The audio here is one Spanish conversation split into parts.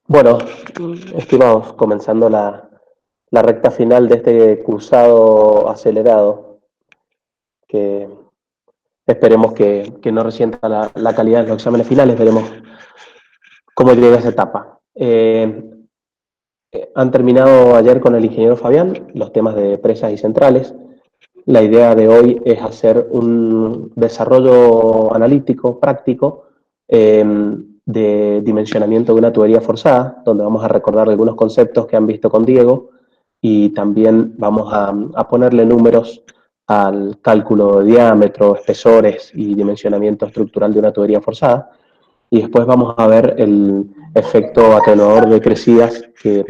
Bueno, estimados, comenzando la recta final de este cursado acelerado, que esperemos que no resienta la calidad de los exámenes finales, veremos cómo llega esa etapa. Han terminado ayer con el ingeniero Fabián los temas de presas y centrales. La idea de hoy es hacer un desarrollo analítico, práctico, de dimensionamiento de una tubería forzada, donde vamos a recordar algunos conceptos que han visto con Diego y también vamos a ponerle números al cálculo de diámetro, espesores y dimensionamiento estructural de una tubería forzada. Y después vamos a ver el efecto atenuador de crecidas que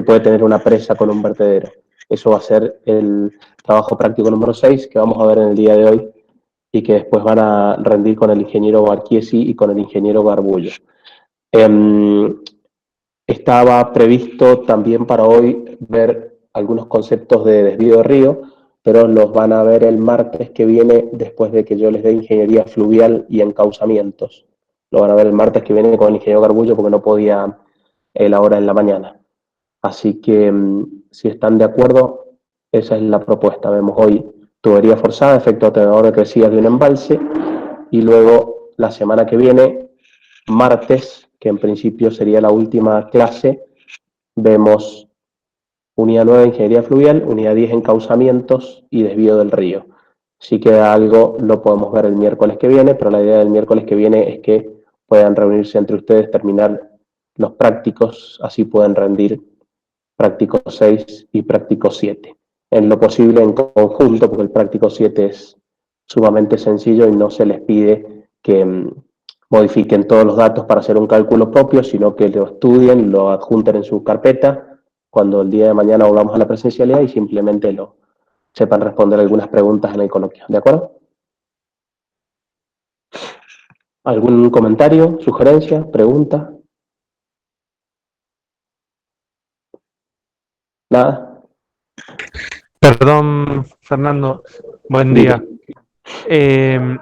puede tener una presa con un vertedero. Eso va a ser el trabajo práctico número 6 que vamos a ver en el día de hoy y que después van a rendir con el ingeniero Barchiesi y con el ingeniero Garbullo. Estaba previsto también para hoy ver algunos conceptos de desvío de río, pero los van a ver el martes que viene después de que yo les dé ingeniería fluvial y encauzamientos. Lo van a ver el martes que viene con el ingeniero Garbullo porque no podía él ahora en la mañana. Así que si están de acuerdo, esa es la propuesta. Vemos hoy tubería forzada, efecto atenuador de crecidas de un embalse y luego la semana que viene, martes, que en principio sería la última clase, vemos unidad 9 ingeniería fluvial, unidad 10 encauzamientos y desvío del río. Si queda algo, lo podemos ver el miércoles que viene, pero la idea del miércoles que viene es que puedan reunirse entre ustedes, terminar los prácticos, así pueden rendir práctico 6 y práctico 7. En lo posible en conjunto, porque el práctico 7 es sumamente sencillo y no se les pide que modifiquen todos los datos para hacer un cálculo propio, sino que lo estudien, lo adjunten en su carpeta, cuando el día de mañana volvamos a la presencialidad y simplemente lo sepan responder algunas preguntas en el coloquio. ¿De acuerdo? ¿Algún comentario, sugerencia, pregunta? ¿Nada? Perdón, Fernando, buen Dime. día. Eh,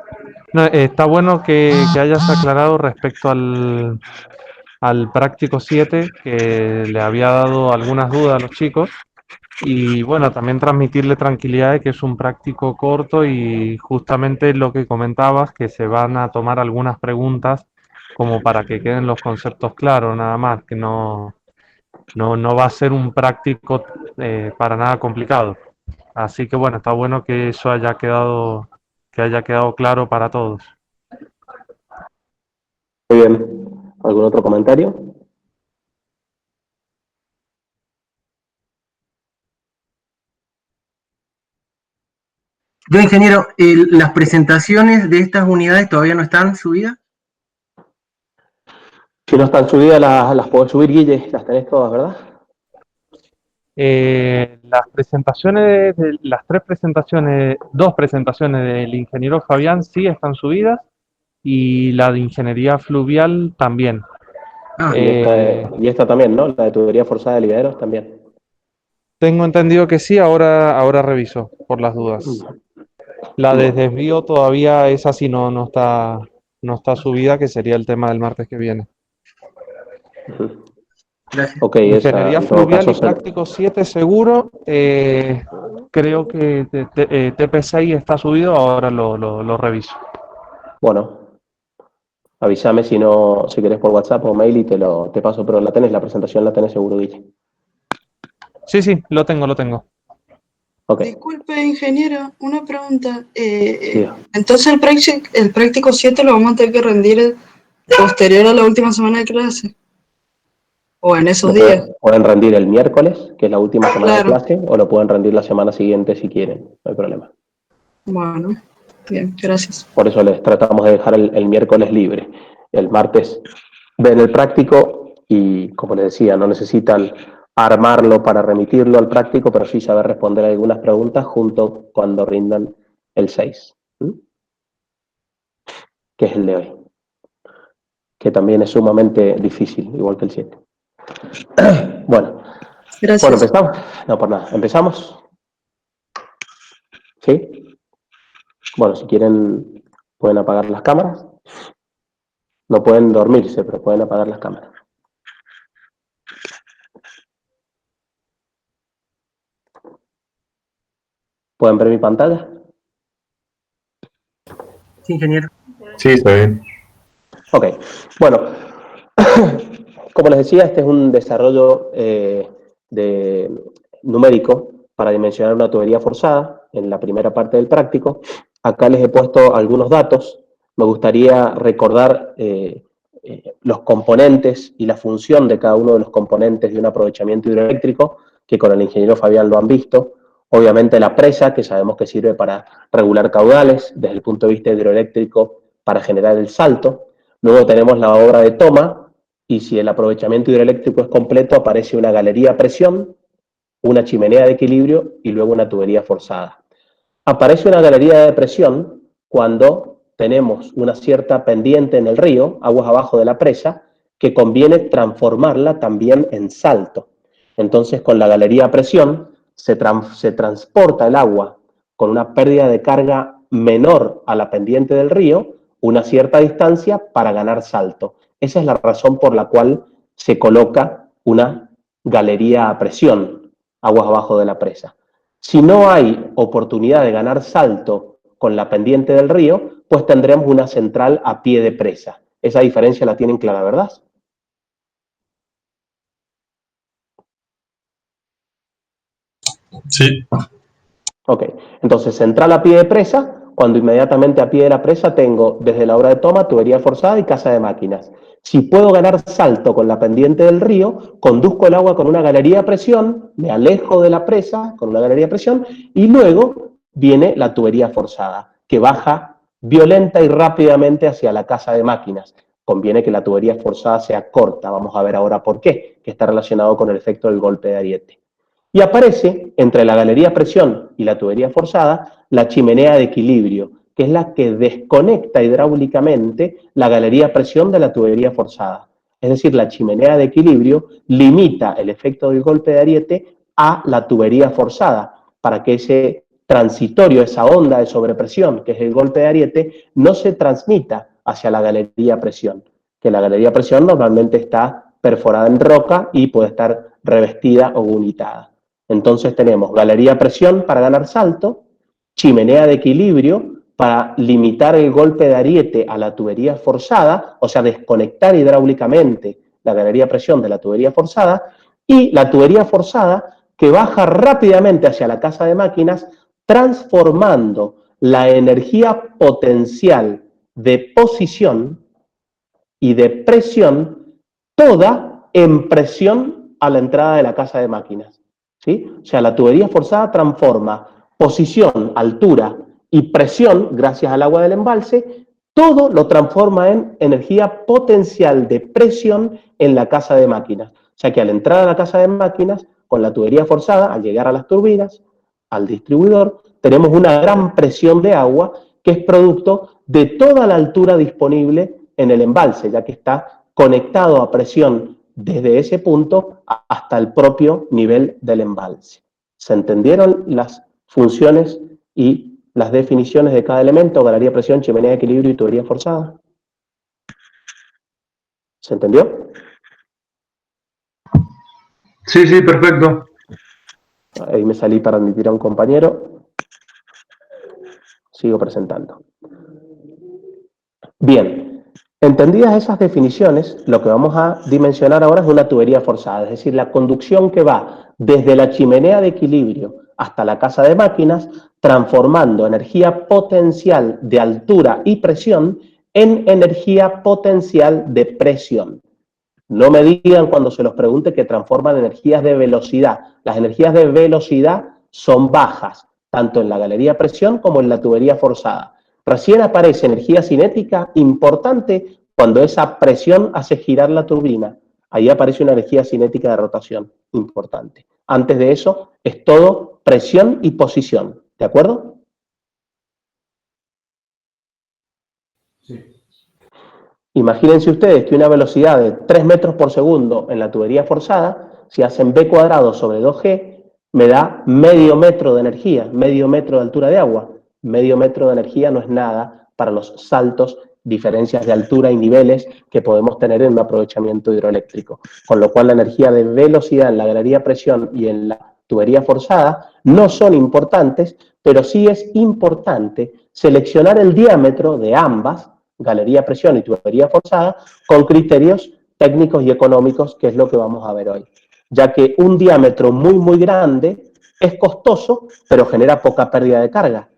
no, está bueno que hayas aclarado respecto al práctico 7, que le había dado algunas dudas a los chicos. Y bueno, también transmitirle tranquilidad de que es un práctico corto y justamente lo que comentabas, que se van a tomar algunas preguntas como para que queden los conceptos claros, nada más, que no va a ser un práctico para nada complicado. Así que bueno, está bueno que eso que haya quedado claro para todos. Muy bien. ¿Algún otro comentario? Yo, ingeniero, las presentaciones de estas unidades todavía no están subidas. Si no están subidas, las podés subir, Guille. Las tenés todas, ¿verdad? Las presentaciones, las tres presentaciones, dos presentaciones del ingeniero Fabián sí están subidas y la de ingeniería fluvial también. Ah, Eh, Y esta también, ¿no? La de tubería forzada de ligaderos también. Tengo entendido que sí, ahora reviso por las dudas. La de Bueno. desvío todavía es así, no está subida, que sería el tema del martes que viene. gracias. Ok, esa Ingeniería en todo fluvial caso y práctico 7 seguro. Creo que TP6 está subido, ahora lo reviso. bueno, avísame si no, si querés por WhatsApp o mail y te paso, pero la tenés, la presentación la tenés seguro, Guille. Sí, sí, lo tengo. Ok, Disculpe, ingeniero, una pregunta. diga. Entonces el práctico 7 lo vamos a tener que rendir posterior a la última semana de clase, o en esos días. Pueden rendir el miércoles, que es la última semana de Claro, clase, o lo pueden rendir la semana siguiente si quieren, no hay problema. bueno, bien, gracias. Por eso les tratamos de dejar el miércoles libre. El martes ven el práctico y, como les decía, no necesitan armarlo para remitirlo al práctico, pero sí saber responder algunas preguntas junto cuando rindan el 6, que es el de hoy, que también es sumamente difícil, igual que el 7. Bueno, bueno, Gracias. empezamos. No, por nada, empezamos. ¿Sí? Bueno, si quieren, pueden apagar las cámaras. No pueden dormirse, pero pueden apagar las cámaras. ¿Pueden ver mi pantalla? Sí, ingeniero. Sí, está bien. Ok, bueno, como les decía, este es un desarrollo numérico para dimensionar una tubería forzada en la primera parte del práctico. Acá les he puesto algunos datos. Me gustaría recordar los componentes y la función de cada uno de los componentes de un aprovechamiento hidroeléctrico, que con el ingeniero Fabián lo han visto. Obviamente la presa, que sabemos que sirve para regular caudales, desde el punto de vista hidroeléctrico, para generar el salto. Luego tenemos la obra de toma, y si el aprovechamiento hidroeléctrico es completo, aparece una galería a presión, una chimenea de equilibrio y luego una tubería forzada. Aparece una galería de presión cuando tenemos una cierta pendiente en el río, aguas abajo de la presa, que conviene transformarla también en salto. Entonces, con la galería a presión se transporta el agua con una pérdida de carga menor a la pendiente del río, una cierta distancia para ganar salto. Esa es la razón por la cual se coloca una galería a presión, aguas abajo de la presa. Si no hay oportunidad de ganar salto con la pendiente del río, pues tendremos una central a pie de presa. Esa diferencia la tienen clara, ¿verdad? Sí. Ok, entonces central a pie de presa, cuando inmediatamente a pie de la presa tengo desde la obra de toma, tubería forzada y casa de máquinas. Si puedo ganar salto con la pendiente del río, conduzco el agua con una galería a presión, me alejo de la presa con una galería a presión y luego viene la tubería forzada, que baja violenta y rápidamente hacia la casa de máquinas. Conviene que la tubería forzada sea corta, vamos a ver ahora por qué, que está relacionado con el efecto del golpe de ariete. Y aparece entre la galería a presión y la tubería forzada la chimenea de equilibrio, que es la que desconecta hidráulicamente la galería a presión de la tubería forzada. Es decir, la chimenea de equilibrio limita el efecto del golpe de ariete a la tubería forzada, para que ese transitorio, esa onda de sobrepresión, que es el golpe de ariete, no se transmita hacia la galería a presión, que la galería a presión normalmente está perforada en roca y puede estar revestida o unitada. Entonces tenemos galería a presión para ganar salto, chimenea de equilibrio para limitar el golpe de ariete a la tubería forzada, o sea, desconectar hidráulicamente la galería a presión de la tubería forzada, y la tubería forzada que baja rápidamente hacia la casa de máquinas, transformando la energía potencial de posición y de presión toda en presión a la entrada de la casa de máquinas. ¿Sí? O sea, la tubería forzada transforma posición, altura y presión, gracias al agua del embalse, todo lo transforma en energía potencial de presión en la casa de máquinas. O sea que al entrar a la casa de máquinas, con la tubería forzada, al llegar a las turbinas, al distribuidor, tenemos una gran presión de agua que es producto de toda la altura disponible en el embalse, ya que está conectado a presión desde ese punto hasta el propio nivel del embalse. ¿Se entendieron las funciones y las definiciones de cada elemento? Galería, presión, chimenea de equilibrio y tubería forzada. ¿Se entendió? Sí, sí, perfecto. Ahí me salí para admitir a un compañero. Sigo presentando. Bien, entendidas esas definiciones, lo que vamos a dimensionar ahora es una tubería forzada, es decir, la conducción que va desde la chimenea de equilibrio hasta la casa de máquinas, transformando energía potencial de altura y presión en energía potencial de presión. No me digan cuando se los pregunte que transforman energías de velocidad. Las energías de velocidad son bajas, tanto en la galería a presión como en la tubería forzada. Recién aparece energía cinética importante cuando esa presión hace girar la turbina. Ahí aparece una energía cinética de rotación importante. Antes de eso es todo presión y posición. ¿De acuerdo? Sí. Imagínense ustedes que una velocidad de 3 metros por segundo en la tubería forzada, si hacen B cuadrado sobre 2G, me da medio metro de energía, medio metro de altura de agua. Medio metro de energía no es nada para los saltos, diferencias de altura y niveles que podemos tener en un aprovechamiento hidroeléctrico. Con lo cual la energía de velocidad en la galería a presión y en la tubería forzada no son importantes, pero sí es importante seleccionar el diámetro de ambas, galería a presión y tubería forzada, con criterios técnicos y económicos, que es lo que vamos a ver hoy. Ya que un diámetro muy grande es costoso, pero genera poca pérdida de carga.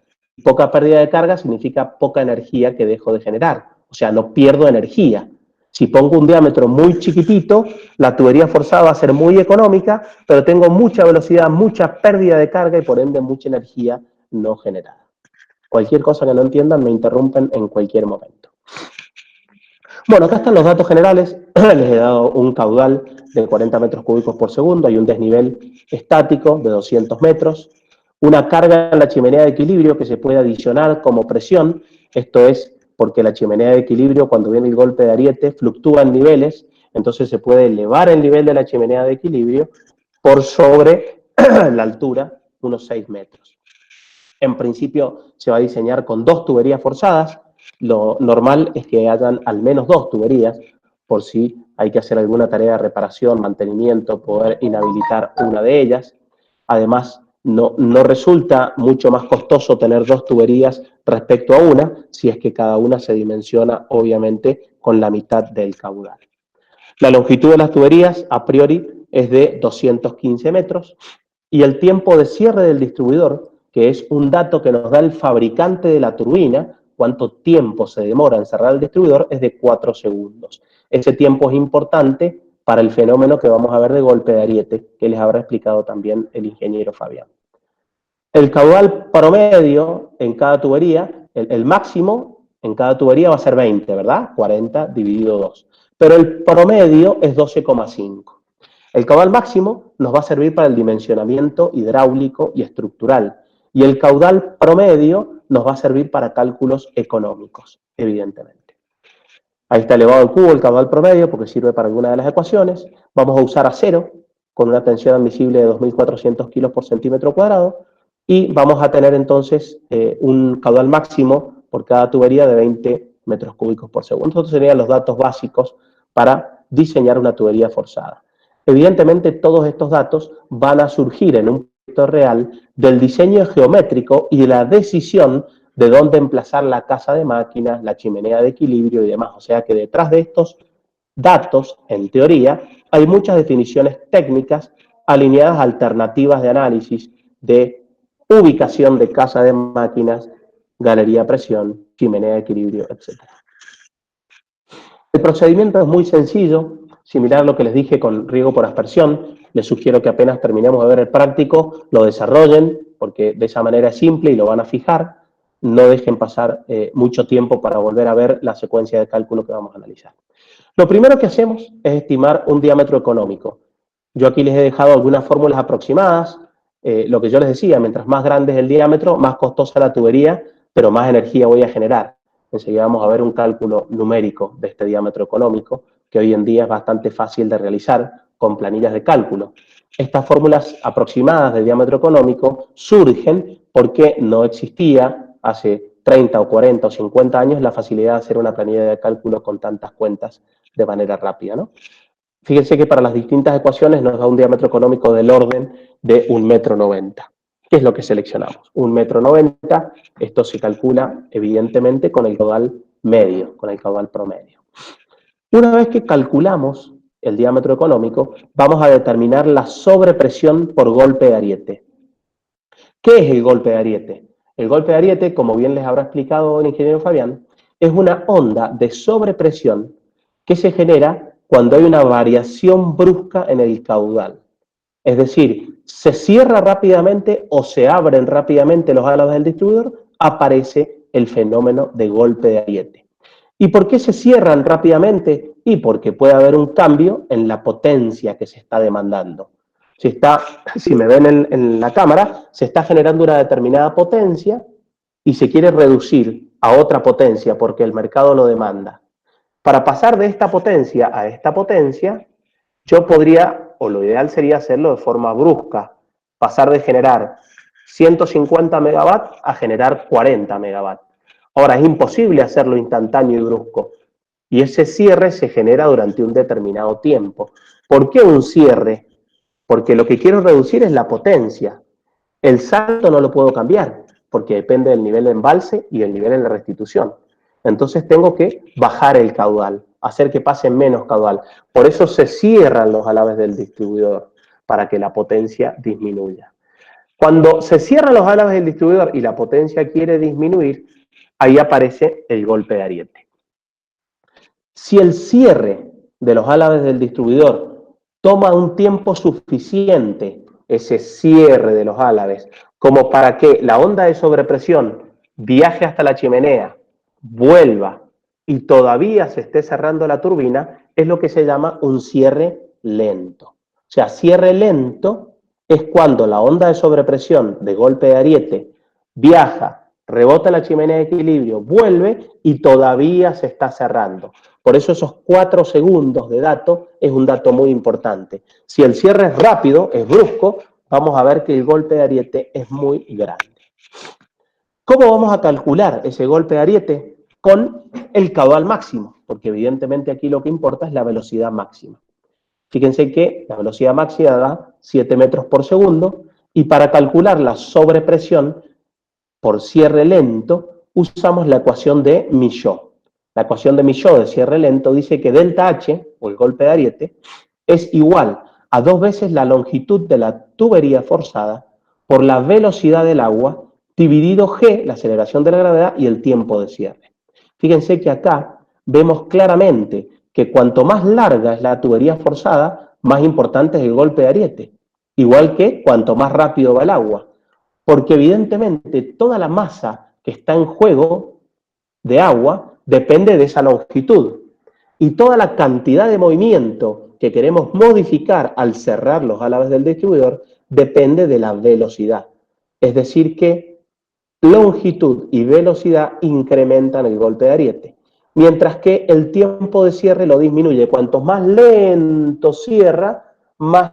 Poca pérdida de carga significa poca energía que dejo de generar, o sea, no pierdo energía. Si pongo un diámetro muy chiquitito, la tubería forzada va a ser muy económica, pero tengo mucha velocidad, mucha pérdida de carga y por ende mucha energía no generada. Cualquier cosa que no entiendan me interrumpen en cualquier momento. Bueno, acá están los datos generales. Les he dado un caudal de 40 metros cúbicos por segundo, hay un desnivel estático de 200 metros, una carga en la chimenea de equilibrio que se puede adicionar como presión. Esto es porque la chimenea de equilibrio, cuando viene el golpe de ariete, fluctúa en niveles, entonces se puede elevar el nivel de la chimenea de equilibrio por sobre la altura, unos 6 metros. En principio se va a diseñar con 2 tuberías forzadas. Lo normal es que hayan al menos 2 tuberías, por si hay que hacer alguna tarea de reparación, mantenimiento, poder inhabilitar una de ellas. Además, no resulta mucho más costoso tener 2 tuberías respecto a una, si es que cada una se dimensiona, obviamente, con la mitad del caudal. La longitud de las tuberías, a priori, es de 215 metros, y el tiempo de cierre del distribuidor, que es un dato que nos da el fabricante de la turbina, cuánto tiempo se demora en cerrar el distribuidor, es de 4 segundos. Ese tiempo es importante para el fenómeno que vamos a ver de golpe de ariete, que les habrá explicado también el ingeniero Fabián. El caudal promedio en cada tubería, el máximo en cada tubería va a ser 20, ¿verdad? 40 dividido 2. Pero el promedio es 12,5. El caudal máximo nos va a servir para el dimensionamiento hidráulico y estructural. Y el caudal promedio nos va a servir para cálculos económicos, evidentemente. Ahí está elevado al cubo el caudal promedio porque sirve para alguna de las ecuaciones. Vamos a usar acero con una tensión admisible de 2.400 kilos por centímetro cuadrado y vamos a tener entonces un caudal máximo por cada tubería de 20 metros cúbicos por segundo. Estos serían los datos básicos para diseñar una tubería forzada. Evidentemente, todos estos datos van a surgir en un proyecto real del diseño geométrico y de la decisión de dónde emplazar la casa de máquinas, la chimenea de equilibrio y demás. O sea que detrás de estos datos, en teoría, hay muchas definiciones técnicas alineadas a alternativas de análisis de ubicación de casa de máquinas, galería a presión, chimenea de equilibrio, etc. El procedimiento es muy sencillo, similar a lo que les dije con riego por aspersión. Les sugiero que apenas terminemos de ver el práctico, lo desarrollen, porque de esa manera es simple y lo van a fijar. No dejen pasar mucho tiempo para volver a ver la secuencia de cálculo que vamos a analizar. Lo primero que hacemos es estimar un diámetro económico. Yo aquí les he dejado algunas fórmulas aproximadas. Lo que yo les decía, mientras más grande es el diámetro, más costosa la tubería, pero más energía voy a generar. Enseguida vamos a ver un cálculo numérico de este diámetro económico, que hoy en día es bastante fácil de realizar con planillas de cálculo. Estas fórmulas aproximadas de diámetro económico surgen porque no existía hace 30 o 40 o 50 años la facilidad de hacer una planilla de cálculo con tantas cuentas de manera rápida, ¿no? Fíjense que para las distintas ecuaciones nos da un diámetro económico del orden de 1,90 m. ¿Qué es lo que seleccionamos? 1,90 m, esto se calcula evidentemente con el caudal medio, con el caudal promedio. Una vez que calculamos el diámetro económico, vamos a determinar la sobrepresión por golpe de ariete. ¿Qué es el golpe de ariete? El golpe de ariete, como bien les habrá explicado el ingeniero Fabián, es una onda de sobrepresión que se genera cuando hay una variación brusca en el caudal. Es decir, se cierra rápidamente o se abren rápidamente los álabes del distribuidor, aparece el fenómeno de golpe de ariete. ¿Y por qué se cierran rápidamente? Y porque puede haber un cambio en la potencia que se está demandando. Si me ven en la cámara, se está generando una determinada potencia y se quiere reducir a otra potencia porque el mercado lo demanda. Para pasar de esta potencia a esta potencia, yo podría, o lo ideal sería hacerlo de forma brusca, pasar de generar 150 megawatts a generar 40 megawatts. Ahora, es imposible hacerlo instantáneo y brusco, y ese cierre se genera durante un determinado tiempo. ¿Por qué un cierre? porque lo que quiero reducir es la potencia. El salto no lo puedo cambiar, porque depende del nivel de embalse y del nivel de restitución. Entonces tengo que bajar el caudal, hacer que pase menos caudal. Por eso se cierran los alaves del distribuidor, para que la potencia disminuya. Cuando se cierran los alaves del distribuidor y la potencia quiere disminuir, ahí aparece el golpe de ariete. Si el cierre de los alaves del distribuidor toma un tiempo suficiente, ese cierre de los alaves, como para que la onda de sobrepresión viaje hasta la chimenea, vuelva y todavía se esté cerrando la turbina, es lo que se llama un cierre lento. O sea, cierre lento es cuando la onda de sobrepresión de golpe de ariete viaja, rebota la chimenea de equilibrio, vuelve y todavía se está cerrando. Por eso esos 4 segundos de dato es un dato muy importante. Si el cierre es rápido, es brusco, vamos a ver que el golpe de ariete es muy grande. ¿Cómo vamos a calcular ese golpe de ariete? Con el caudal máximo, porque evidentemente aquí lo que importa es la velocidad máxima. Fíjense que la velocidad máxima da 7 metros por segundo y para calcular la sobrepresión por cierre lento usamos la ecuación de Michaud. La ecuación de Michaud de cierre lento dice que delta H, o el golpe de ariete, es igual a 2 veces la longitud de la tubería forzada por la velocidad del agua dividido G, la aceleración de la gravedad, y el tiempo de cierre. Fíjense que acá vemos claramente que cuanto más larga es la tubería forzada, más importante es el golpe de ariete. Igual que cuanto más rápido va el agua. Porque evidentemente toda la masa que está en juego de agua depende de esa longitud. Y toda la cantidad de movimiento que queremos modificar al cerrar los alaves del distribuidor depende de la velocidad. Es decir que longitud y velocidad incrementan el golpe de ariete, mientras que el tiempo de cierre lo disminuye. Cuanto más lento cierra, más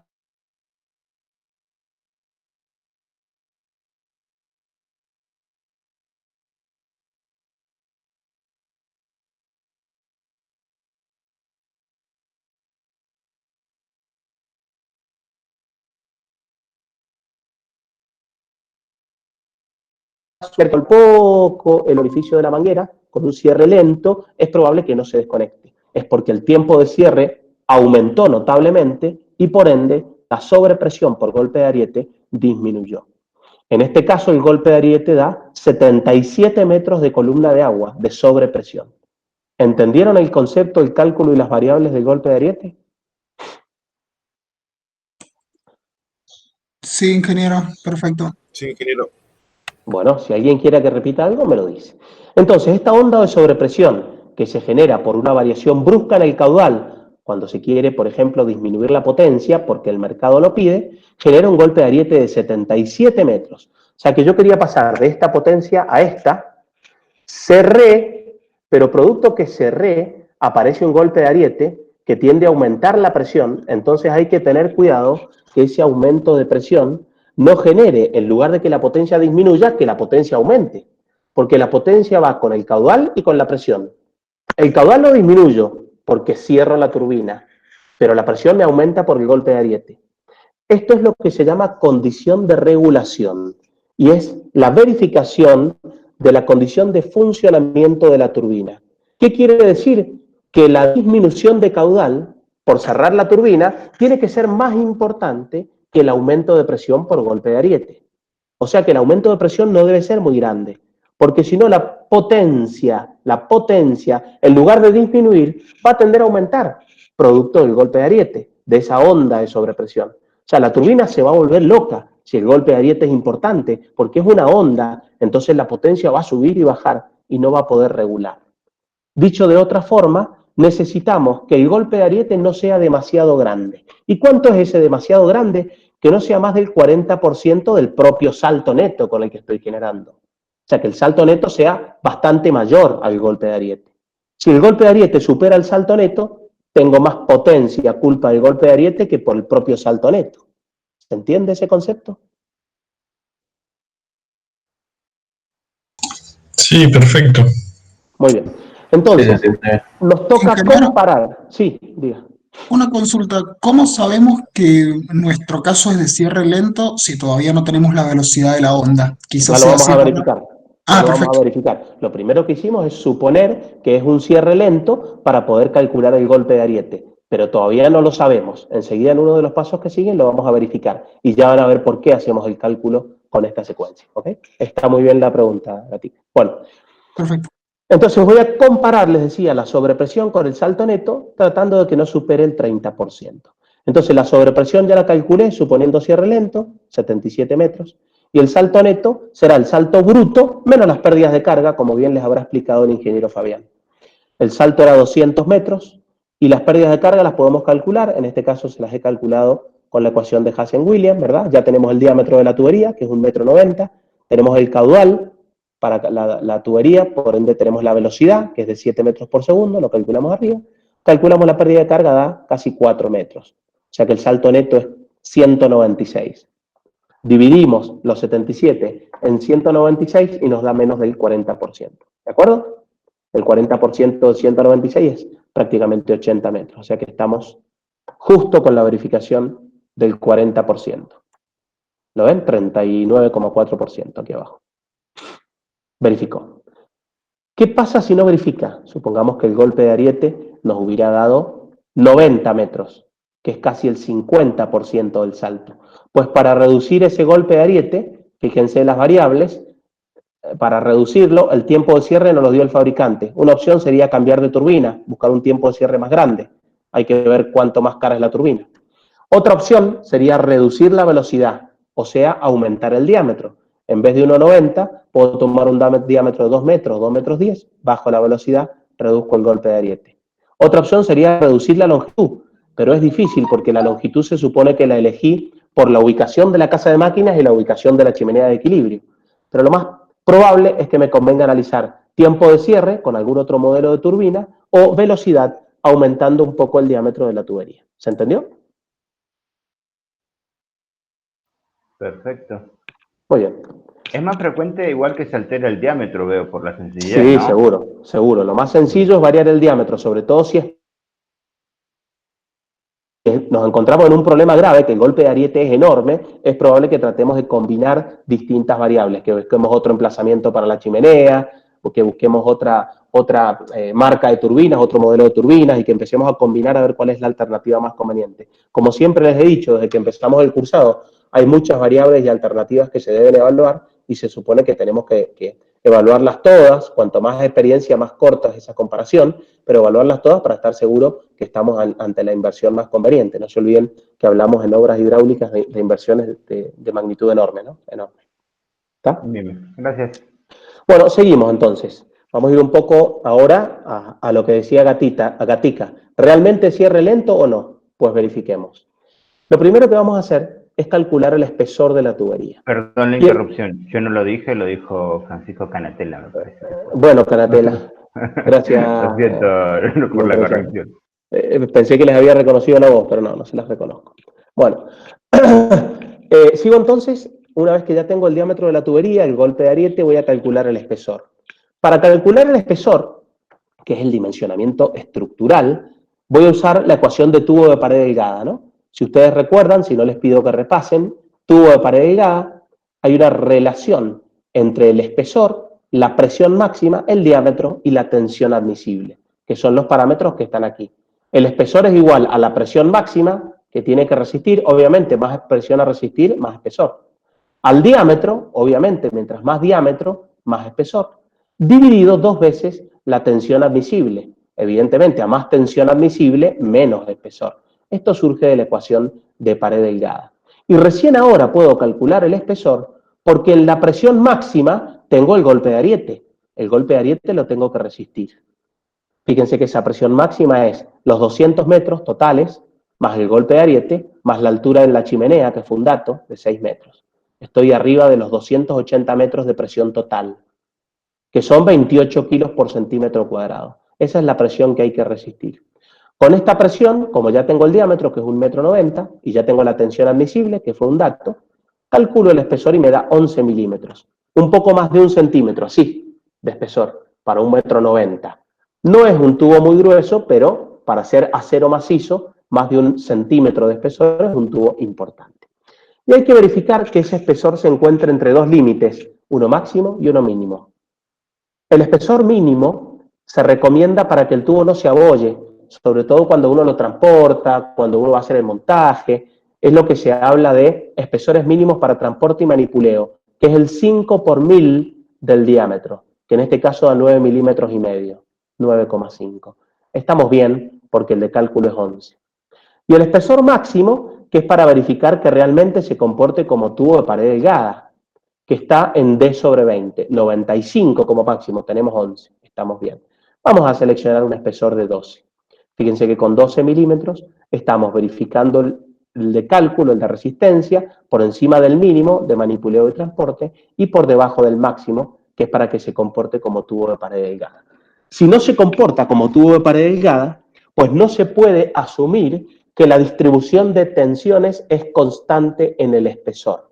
abierto el poco el orificio de la manguera, con un cierre lento, es probable que no se desconecte. Es porque el tiempo de cierre aumentó notablemente y por ende la sobrepresión por golpe de ariete disminuyó. En este caso el golpe de ariete da 77 metros de columna de agua de sobrepresión. ¿Entendieron el concepto, el cálculo y las variables del golpe de ariete? Sí, ingeniero, perfecto. Sí, ingeniero. Bueno, si alguien quiere que repita algo, me lo dice. Entonces, esta onda de sobrepresión que se genera por una variación brusca en el caudal, cuando se quiere, por ejemplo, disminuir la potencia, porque el mercado lo pide, genera un golpe de ariete de 77 metros. O sea que yo quería pasar de esta potencia a esta, cerré, pero producto que cerré, aparece un golpe de ariete que tiende a aumentar la presión, entonces hay que tener cuidado que ese aumento de presión no genere, en lugar de que la potencia disminuya, que la potencia aumente, porque la potencia va con el caudal y con la presión. El caudal lo disminuyo porque cierro la turbina, pero la presión me aumenta por el golpe de ariete. Esto es lo que se llama condición de regulación y es la verificación de la condición de funcionamiento de la turbina. ¿Qué quiere decir? Que la disminución de caudal por cerrar la turbina tiene que ser más importante que el aumento de presión por golpe de ariete. O sea que el aumento de presión no debe ser muy grande, porque si no la potencia, en lugar de disminuir, va a tender a aumentar, producto del golpe de ariete, de esa onda de sobrepresión. O sea, la turbina se va a volver loca si el golpe de ariete es importante, porque es una onda, entonces la potencia va a subir y bajar y no va a poder regular. Dicho de otra forma, necesitamos que el golpe de ariete no sea demasiado grande. ¿Y cuánto es ese demasiado grande? Que no sea más del 40% del propio salto neto con el que estoy generando. O sea, que el salto neto sea bastante mayor al golpe de ariete. Si el golpe de ariete supera el salto neto, tengo más potencia culpa del golpe de ariete que por el propio salto neto. ¿Se entiende ese concepto? Sí, perfecto. Muy bien. Entonces, Sí, sí, sí. nos toca Ingeniero. comparar. Sí, diga. Una consulta, ¿cómo sabemos que nuestro caso es de cierre lento si todavía no tenemos la velocidad de la onda? Ya Quizás lo sea vamos así a por... verificar. Ya Ah, lo vamos a perfecto, verificar. Lo primero que hicimos es suponer que es un cierre lento para poder calcular el golpe de ariete, pero todavía no lo sabemos. Enseguida en uno de los pasos que siguen lo vamos a verificar y ya van a ver por qué hacemos el cálculo con esta secuencia. ¿Ok? Está muy bien la pregunta, Gatica. Bueno, perfecto. entonces voy a comparar, les decía, la sobrepresión con el salto neto, tratando de que no supere el 30%. Entonces la sobrepresión ya la calculé, suponiendo cierre lento, 77 metros, y el salto neto será el salto bruto menos las pérdidas de carga, como bien les habrá explicado el ingeniero Fabián. El salto era 200 metros, y las pérdidas de carga las podemos calcular, en este caso se las he calculado con la ecuación de Hassen-Williams, ¿verdad? Ya tenemos el diámetro de la tubería, que es 1,90 m, tenemos el caudal, para la tubería, por ende tenemos la velocidad, que es de 7 metros por segundo, lo calculamos arriba, calculamos la pérdida de carga, da casi 4 metros, o sea que el salto neto es 196. Dividimos los 77 en 196 y nos da menos del 40%, ¿de acuerdo? El 40% de 196 es prácticamente 80 metros, o sea que estamos justo con la verificación del 40%. ¿Lo ven? 39,4% aquí abajo. Verificó. ¿Qué pasa si no verifica? Supongamos que el golpe de ariete nos hubiera dado 90 metros, que es casi el 50% del salto. Pues para reducir ese golpe de ariete, fíjense en las variables, para reducirlo, el tiempo de cierre nos lo dio el fabricante. Una opción sería cambiar de turbina, buscar un tiempo de cierre más grande. Hay que ver cuánto más cara es la turbina. Otra opción sería reducir la velocidad, o sea, aumentar el diámetro. En vez de 1,90, puedo tomar un diámetro de 2 metros, 2 metros 10, bajo la velocidad, reduzco el golpe de ariete. Otra opción sería reducir la longitud, pero es difícil porque la longitud se supone que la elegí por la ubicación de la casa de máquinas y la ubicación de la chimenea de equilibrio. Pero lo más probable es que me convenga analizar tiempo de cierre con algún otro modelo de turbina o velocidad aumentando un poco el diámetro de la tubería. ¿Se entendió? Perfecto. Muy bien. Es más frecuente igual que se altera el diámetro, veo, por la sencillez, Sí, ¿no? seguro, seguro. Lo más sencillo es variar el diámetro, sobre todo si nos encontramos en un problema grave, que el golpe de ariete es enorme, es probable que tratemos de combinar distintas variables, que busquemos otro emplazamiento para la chimenea, o que busquemos otra marca de turbinas, otro modelo de turbinas, y que empecemos a combinar a ver cuál es la alternativa más conveniente. Como siempre les he dicho, desde que empezamos el cursado, hay muchas variables y alternativas que se deben evaluar, y se supone que tenemos que evaluarlas todas, cuanto más experiencia, más corta es esa comparación, pero evaluarlas todas para estar seguro que estamos ante la inversión más conveniente. No se olviden que hablamos en obras hidráulicas de inversiones de magnitud enorme, ¿no? Enorme. ¿Está? Bien, gracias. Bueno, seguimos entonces. Vamos a ir un poco ahora a lo que decía Gatica. ¿Realmente cierre lento o no? Pues verifiquemos. Lo primero que vamos a hacer es calcular el espesor de la tubería. Perdón la interrupción. Yo no lo dije, lo dijo Francisco Canatella, me parece. Bueno, Canatella, gracias. Lo siento por la corrección. Pensé que les había reconocido la voz, pero no se las reconozco. Bueno, sigo entonces. Una vez que ya tengo el diámetro de la tubería, el golpe de ariete, voy a calcular el espesor. Para calcular el espesor, que es el dimensionamiento estructural, voy a usar la ecuación de tubo de pared delgada, ¿no? Si ustedes recuerdan, si no les pido que repasen, tubo de pared delgada, hay una relación entre el espesor, la presión máxima, el diámetro y la tensión admisible, que son los parámetros que están aquí. El espesor es igual a la presión máxima que tiene que resistir, obviamente, más presión a resistir, más espesor. Al diámetro, obviamente, mientras más diámetro, más espesor, dividido 2 veces la tensión admisible. Evidentemente, a más tensión admisible, menos espesor. Esto surge de la ecuación de pared delgada. Y recién ahora puedo calcular el espesor porque en la presión máxima tengo el golpe de ariete. El golpe de ariete lo tengo que resistir. Fíjense que esa presión máxima es los 200 metros totales, más el golpe de ariete, más la altura en la chimenea, que fue un dato, de 6 metros. Estoy arriba de los 280 metros de presión total, que son 28 kilos por centímetro cuadrado. Esa es la presión que hay que resistir. Con esta presión, como ya tengo el diámetro, que es 1,90 m, y ya tengo la tensión admisible, que fue un dato, calculo el espesor y me da 11 milímetros. Un poco más de 1 centímetro, así, de espesor, para 1,90 m. No es un tubo muy grueso, pero para ser acero macizo, más de 1 centímetro de espesor, es un tubo importante. Y hay que verificar que ese espesor se encuentre entre dos límites, uno máximo y uno mínimo. El espesor mínimo se recomienda para que el tubo no se abolle, sobre todo cuando uno lo transporta, cuando uno va a hacer el montaje. Es lo que se habla de espesores mínimos para transporte y manipuleo, que es el 5 por 1000 del diámetro, que en este caso da 9,5 milímetros, 9,5. Estamos bien porque el de cálculo es 11. Y el espesor máximo, que es para verificar que realmente se comporte como tubo de pared delgada, que está en D sobre 20, 95 como máximo, tenemos 11, estamos bien. Vamos a seleccionar un espesor de 12. Fíjense que con 12 milímetros estamos verificando el de cálculo, el de resistencia, por encima del mínimo de manipuleo y transporte y por debajo del máximo, que es para que se comporte como tubo de pared delgada. Si no se comporta como tubo de pared delgada, pues no se puede asumir que la distribución de tensiones es constante en el espesor,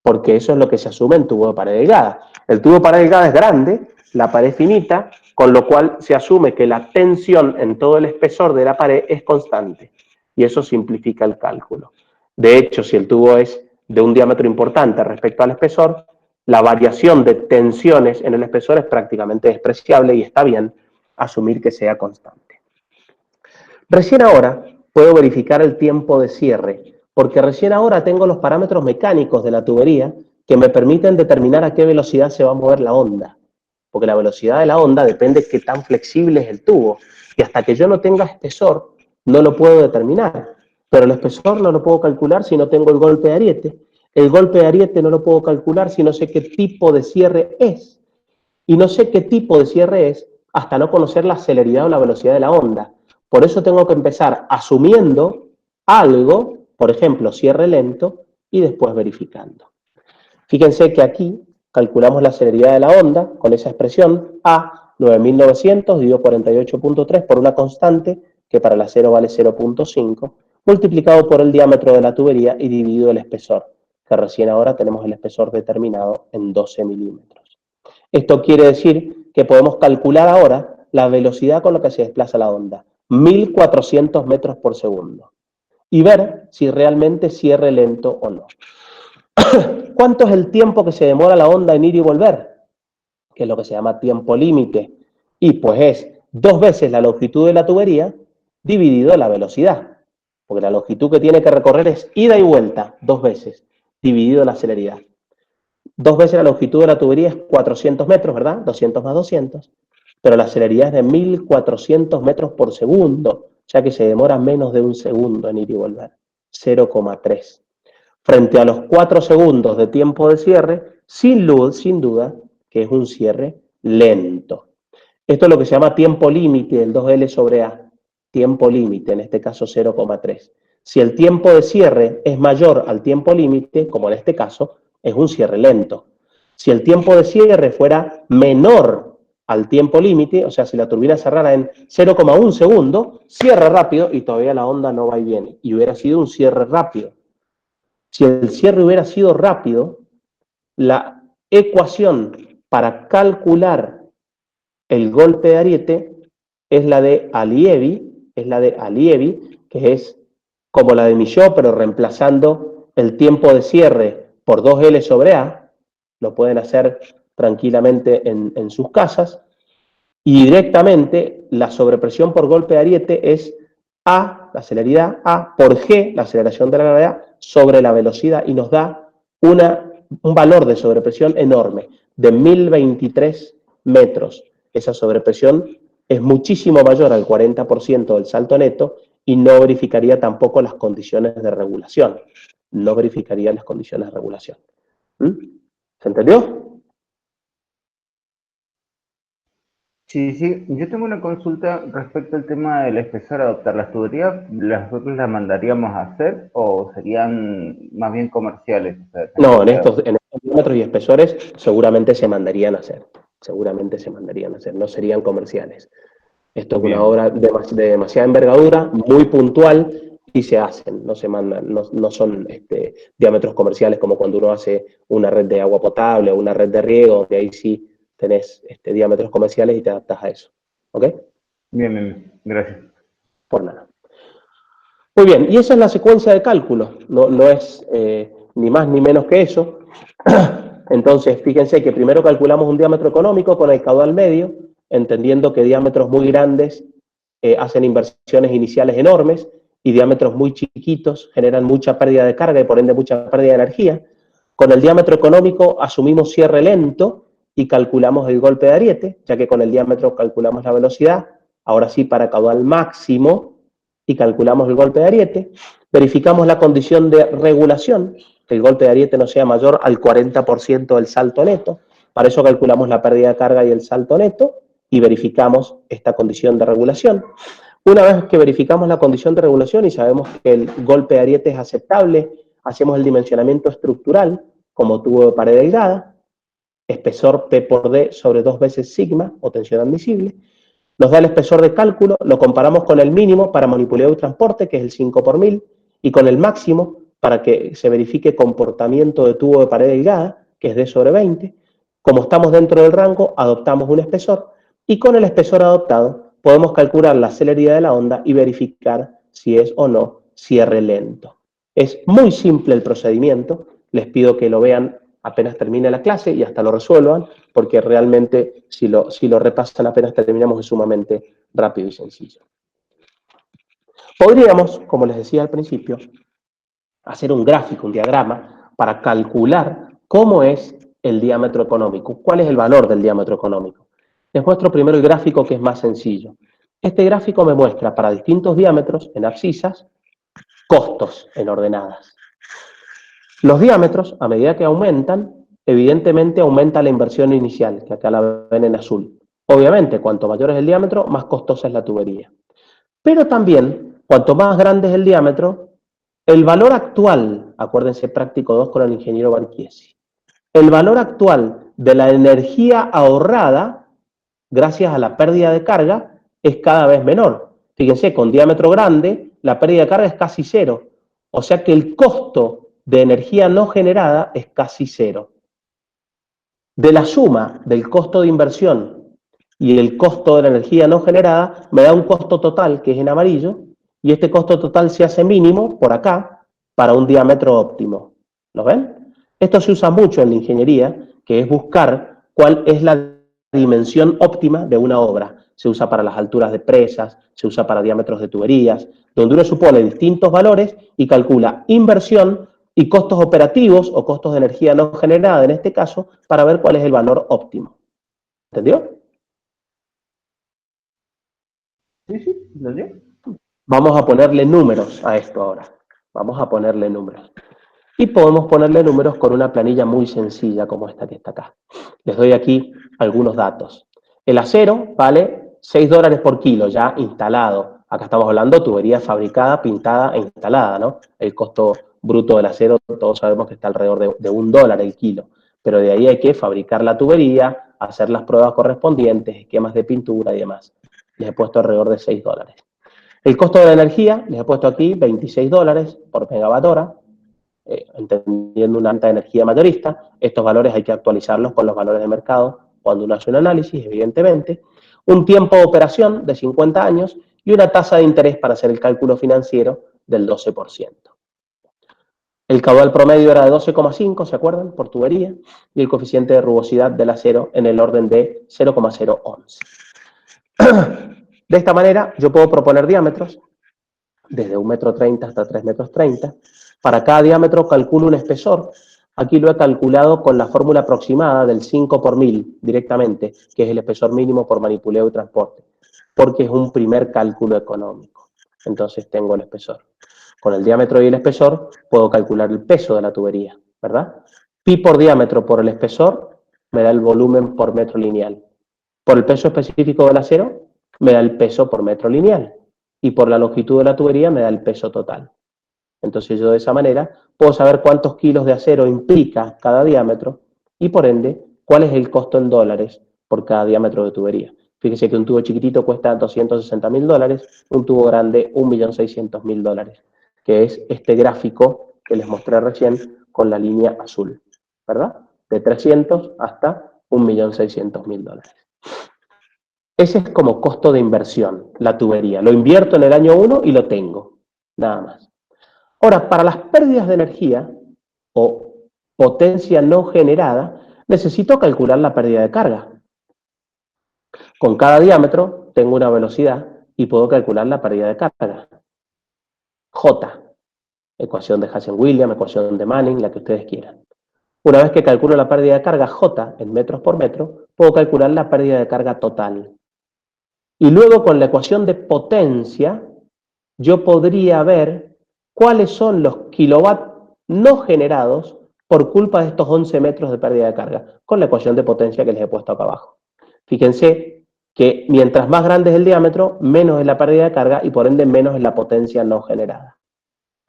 porque eso es lo que se asume en tubo de pared delgada. El tubo de pared delgada es grande, la pared finita, con lo cual se asume que la tensión en todo el espesor de la pared es constante, y eso simplifica el cálculo. De hecho, si el tubo es de un diámetro importante respecto al espesor, la variación de tensiones en el espesor es prácticamente despreciable y está bien asumir que sea constante. Recién ahora puedo verificar el tiempo de cierre, porque recién ahora tengo los parámetros mecánicos de la tubería que me permiten determinar a qué velocidad se va a mover la onda, porque la velocidad de la onda depende de qué tan flexible es el tubo, y hasta que yo no tenga espesor no lo puedo determinar, pero el espesor no lo puedo calcular si no tengo el golpe de ariete, el golpe de ariete no lo puedo calcular si no sé qué tipo de cierre es, y no sé qué tipo de cierre es hasta no conocer la celeridad o la velocidad de la onda. Por eso tengo que empezar asumiendo algo, por ejemplo, cierre lento, y después verificando. Fíjense que aquí calculamos la celeridad de la onda con esa expresión A, 9900 dividido 48.3 por una constante que para la 0 vale 0.5, multiplicado por el diámetro de la tubería y dividido el espesor, que recién ahora tenemos el espesor determinado en 12 milímetros. Esto quiere decir que podemos calcular ahora la velocidad con la que se desplaza la onda, 1400 metros por segundo, y ver si realmente cierre lento o no. ¿Cuánto es el tiempo que se demora la onda en ir y volver? Que es lo que se llama tiempo límite. Y pues es 2 veces la longitud de la tubería dividido la velocidad. Porque la longitud que tiene que recorrer es ida y vuelta, 2 veces, dividido la celeridad. 2 veces la longitud de la tubería es 400 metros, ¿verdad? 200 más 200. Pero la celeridad es de 1400 metros por segundo, ya que se demora menos de un segundo en ir y volver. 0,3. Frente a los 4 segundos de tiempo de cierre, sin duda, que es un cierre lento. Esto es lo que se llama tiempo límite, el 2L sobre A. Tiempo límite, en este caso 0,3. Si el tiempo de cierre es mayor al tiempo límite, como en este caso, es un cierre lento. Si el tiempo de cierre fuera menor al tiempo límite, o sea, si la turbina cerrara en 0,1 segundo, cierra rápido y todavía la onda no va y viene. Y hubiera sido un cierre rápido. Si el cierre hubiera sido rápido, la ecuación para calcular el golpe de ariete es la de Allievi, que es como la de Michaud, pero reemplazando el tiempo de cierre por 2L sobre A. Lo pueden hacer tranquilamente en sus casas. Y directamente la sobrepresión por golpe de ariete es A, la celeridad, A por G, la aceleración de la gravedad, sobre la velocidad, y nos da un valor de sobrepresión enorme, de 1023 metros. Esa sobrepresión es muchísimo mayor al 40% del salto neto y no verificaría tampoco las condiciones de regulación. No verificaría las condiciones de regulación. ¿Se entendió? Sí, sí, yo tengo una consulta respecto al tema del espesor a adoptar. ¿Las tuberías nosotros las mandaríamos a hacer o serían más bien comerciales? O sea, No, en estos diámetros y espesores seguramente se mandarían a hacer. Seguramente se mandarían a hacer, no serían comerciales. Esto es una Bien. obra de demasiada envergadura, muy puntual, y se hacen, no se mandan, no son diámetros comerciales como cuando uno hace una red de agua potable o una red de riego, donde ahí sí tenés diámetros comerciales y te adaptas a eso. ¿Ok? Bien, bien, bien. Gracias. Por nada. Muy bien, y esa es la secuencia de cálculo, no es ni más ni menos que eso. Entonces, fíjense que primero calculamos un diámetro económico con el caudal medio, entendiendo que diámetros muy grandes hacen inversiones iniciales enormes y diámetros muy chiquitos generan mucha pérdida de carga y por ende mucha pérdida de energía. Con el diámetro económico asumimos cierre lento y calculamos el golpe de ariete, ya que con el diámetro calculamos la velocidad, ahora sí para caudal máximo, y calculamos el golpe de ariete. Verificamos la condición de regulación, que el golpe de ariete no sea mayor al 40% del salto neto. Para eso calculamos la pérdida de carga y el salto neto y verificamos esta condición de regulación. Una vez que verificamos la condición de regulación y sabemos que el golpe de ariete es aceptable, hacemos el dimensionamiento estructural como tubo de pared delgada, espesor P por D sobre 2 veces sigma o tensión admisible. Nos da el espesor de cálculo, lo comparamos con el mínimo para manipulado y transporte, que es el 5 por 1000, y con el máximo para que se verifique comportamiento de tubo de pared delgada, que es D sobre 20. Como estamos dentro del rango, adoptamos un espesor, y con el espesor adoptado podemos calcular la celeridad de la onda y verificar si es o no cierre lento. Es muy simple el procedimiento, les pido que lo vean apenas termine la clase y hasta lo resuelvan, porque realmente si lo repasan apenas terminamos es sumamente rápido y sencillo. Podríamos, como les decía al principio, hacer un gráfico, un diagrama, para calcular cómo es el diámetro económico, cuál es el valor del diámetro económico. Les muestro primero el gráfico, que es más sencillo. Este gráfico me muestra para distintos diámetros en abscisas costos en ordenadas. Los diámetros, a medida que aumentan, evidentemente aumenta la inversión inicial, que acá la ven en azul. Obviamente, cuanto mayor es el diámetro, más costosa es la tubería. Pero también, cuanto más grande es el diámetro, el valor actual, acuérdense práctico 2 con el ingeniero Barchiesi, el valor actual de la energía ahorrada, gracias a la pérdida de carga, es cada vez menor. Fíjense, con diámetro grande, la pérdida de carga es casi cero. O sea que el costo de energía no generada es casi cero. De la suma del costo de inversión y el costo de la energía no generada, me da un costo total, que es en amarillo, y este costo total se hace mínimo, por acá, para un diámetro óptimo. ¿Lo ven? Esto se usa mucho en la ingeniería, que es buscar cuál es la dimensión óptima de una obra. Se usa para las alturas de presas, se usa para diámetros de tuberías, donde uno supone distintos valores y calcula inversión y costos operativos o costos de energía no generada, en este caso, para ver cuál es el valor óptimo. ¿Entendió? Sí, ¿entendió? Vamos a ponerle números a esto ahora. Vamos a ponerle números. Y podemos ponerle números con una planilla muy sencilla como esta que está acá. Les doy aquí algunos datos. El acero vale $6 por kilo ya instalado. Acá estamos hablando de tubería fabricada, pintada e instalada, ¿no? El costo bruto del acero, todos sabemos que está alrededor de $1 el kilo. Pero de ahí hay que fabricar la tubería, hacer las pruebas correspondientes, esquemas de pintura y demás. Les he puesto alrededor de $6. El costo de la energía, les he puesto aquí $26 por megawatt hora. Entendiendo una alta energía mayorista, estos valores hay que actualizarlos con los valores de mercado cuando uno hace un análisis, evidentemente. Un tiempo de operación de 50 años y una tasa de interés para hacer el cálculo financiero del 12%. El caudal promedio era de 12,5, ¿se acuerdan? Por tubería. Y el coeficiente de rugosidad del acero en el orden de 0,011. De esta manera, yo puedo proponer diámetros desde 1,30 m hasta 3,30 m. Para cada diámetro calculo un espesor. Aquí lo he calculado con la fórmula aproximada del 5 por 1000 directamente, que es el espesor mínimo por manipuleo y transporte, porque es un primer cálculo económico. Entonces tengo el espesor. Con el diámetro y el espesor puedo calcular el peso de la tubería, ¿verdad? Pi por diámetro por el espesor me da el volumen por metro lineal. Por el peso específico del acero me da el peso por metro lineal. Y por la longitud de la tubería me da el peso total. Entonces yo de esa manera puedo saber cuántos kilos de acero implica cada diámetro y por ende cuál es el costo en dólares por cada diámetro de tubería. Fíjese que un tubo chiquitito cuesta $260.000, un tubo grande $1.600.000, que es este gráfico que les mostré recién con la línea azul, ¿verdad? De 300 hasta $1.600.000. Ese es como costo de inversión, la tubería. Lo invierto en el año 1 y lo tengo. nada más. Ahora, para las pérdidas de energía o potencia no generada, necesito calcular la pérdida de carga. Con cada diámetro tengo una velocidad y puedo calcular la pérdida de carga. J, ecuación de Hazen-Williams, ecuación de Manning, la que ustedes quieran. Una vez que calculo la pérdida de carga J en metros por metro, puedo calcular la pérdida de carga total. Y luego con la ecuación de potencia, yo podría ver cuáles son los kilovatios no generados por culpa de estos 11 metros de pérdida de carga, con la ecuación de potencia que les he puesto acá abajo. Fíjense que mientras más grande es el diámetro, menos es la pérdida de carga y por ende menos es la potencia no generada.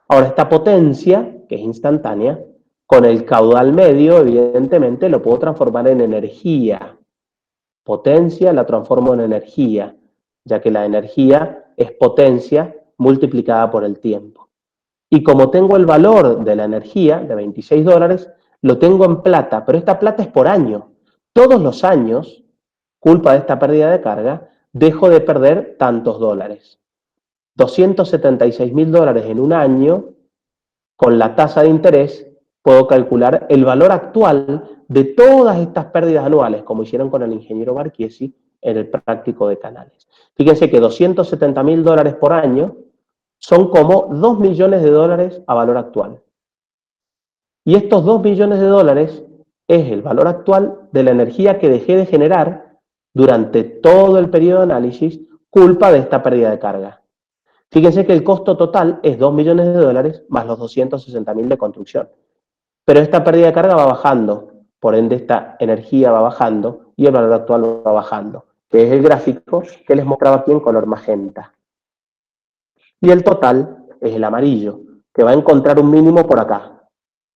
Ahora, esta potencia, que es instantánea, con el caudal medio, evidentemente, lo puedo transformar en energía. Potencia la transformo en energía, ya que la energía es potencia multiplicada por el tiempo. Y como tengo el valor de la energía, de $26, lo tengo en plata, pero esta plata es por año. Todos los años, culpa de esta pérdida de carga, dejo de perder tantos dólares. $276.000 en un año, con la tasa de interés, puedo calcular el valor actual de todas estas pérdidas anuales, como hicieron con el ingeniero Marchiesi en el práctico de Canales. Fíjense que $270.000 por año son como $2 millones a valor actual. Y estos $2 millones es el valor actual de la energía que dejé de generar durante todo el periodo de análisis, culpa de esta pérdida de carga. Fíjense que el costo total es $2 millones más los 260.000 de construcción. Pero esta pérdida de carga va bajando, por ende esta energía va bajando y el valor actual va bajando, que es el gráfico que les mostraba aquí en color magenta. Y el total es el amarillo, que va a encontrar un mínimo por acá.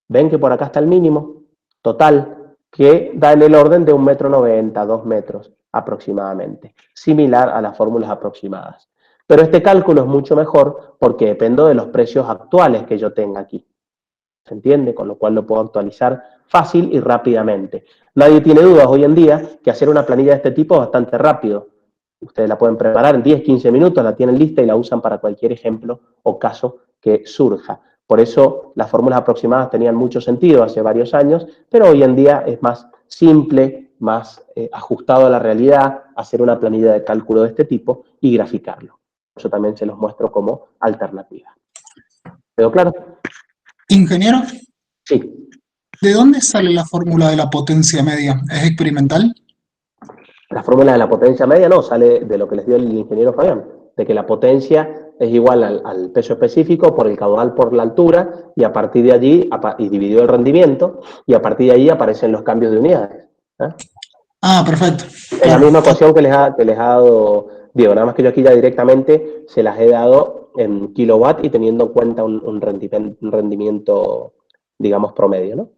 ¿Ven que por acá está el mínimo? Total, que da en el orden de 1,90 m, 2 metros aproximadamente, similar a las fórmulas aproximadas. Pero este cálculo es mucho mejor porque dependo de los precios actuales que yo tenga aquí. ¿Se entiende? Con lo cual lo puedo actualizar fácil y rápidamente. Nadie tiene dudas hoy en día que hacer una planilla de este tipo es bastante rápido. Ustedes la pueden preparar en 10, 15 minutos, la tienen lista y la usan para cualquier ejemplo o caso que surja. Por eso las fórmulas aproximadas tenían mucho sentido hace varios años, pero hoy en día es más simple, más ajustado a la realidad, hacer una planilla de cálculo de este tipo y graficarlo. Eso también se los muestro como alternativa. ¿Quedó claro? Ingeniero, Sí. ¿de dónde sale la fórmula de la potencia media? ¿Es experimental? La fórmula de la potencia media no, sale de lo que les dio el ingeniero Fabián, de que la potencia es igual al peso específico por el caudal por la altura y a partir de allí, y dividido el rendimiento, y a partir de ahí aparecen los cambios de unidades. Ah, perfecto. Es la misma ecuación que les ha dado Diego, nada más que yo aquí ya directamente se las he dado en kilowatt y teniendo en cuenta un rendimiento, digamos, promedio, ¿no?